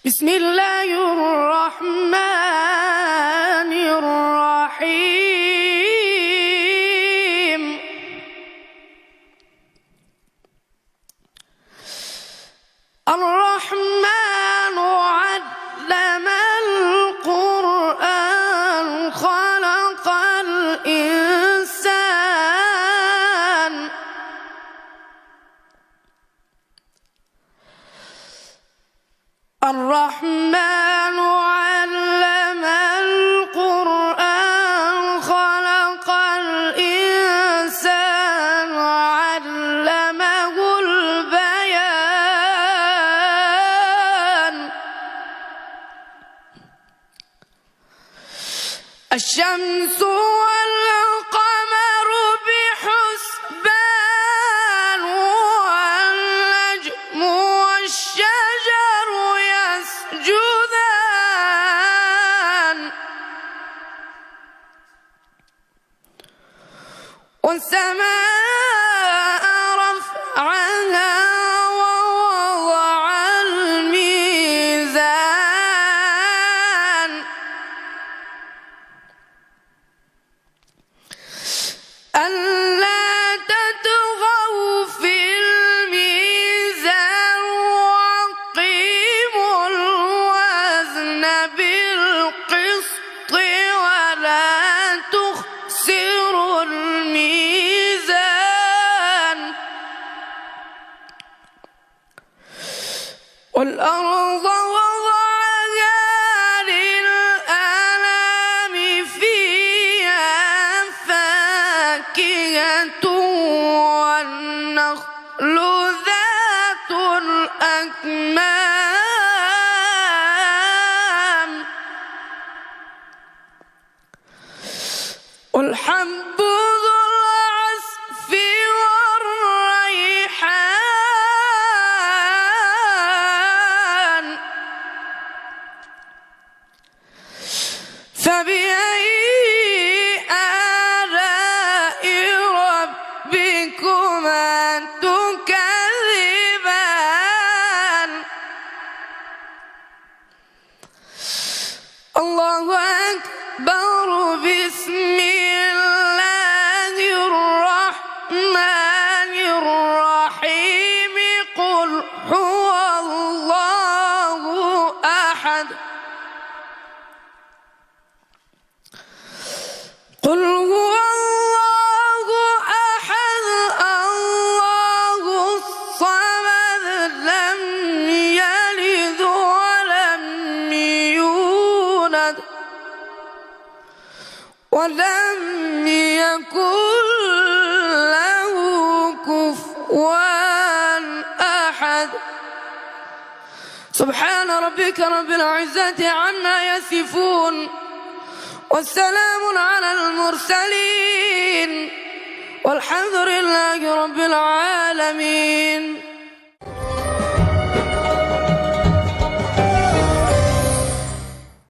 بسم الله الرحمن الرحيم. الرحمن علم القرآن خلق الإنسان. الرحمن علم القرآن خلق الإنسان علمه البيان. الشمس والقمر بحسبان والنجم والشجر يسجدان والسماء رفعها ووضع الميزان ألا تطغوا في الميزان وأقيموا الوزن بالقسط ولا تخسروا الميزان. والأرض وضعها للأنام فيها فاكهة والنخل ذات الأكمام والحب ذو العصف والريحان. فبأي آلاء ربكما تكذبان. الله أكبر. بسم الله الرحمن الرحيم. قل هو الله أحد. قل هو الله أحد الله الصمد لم يلد ولم يولد ولم يكن له كفوا أحد. سبحان ربك رب العزة عما يصفون والسلام على المرسلين والحمد لله رب العالمين.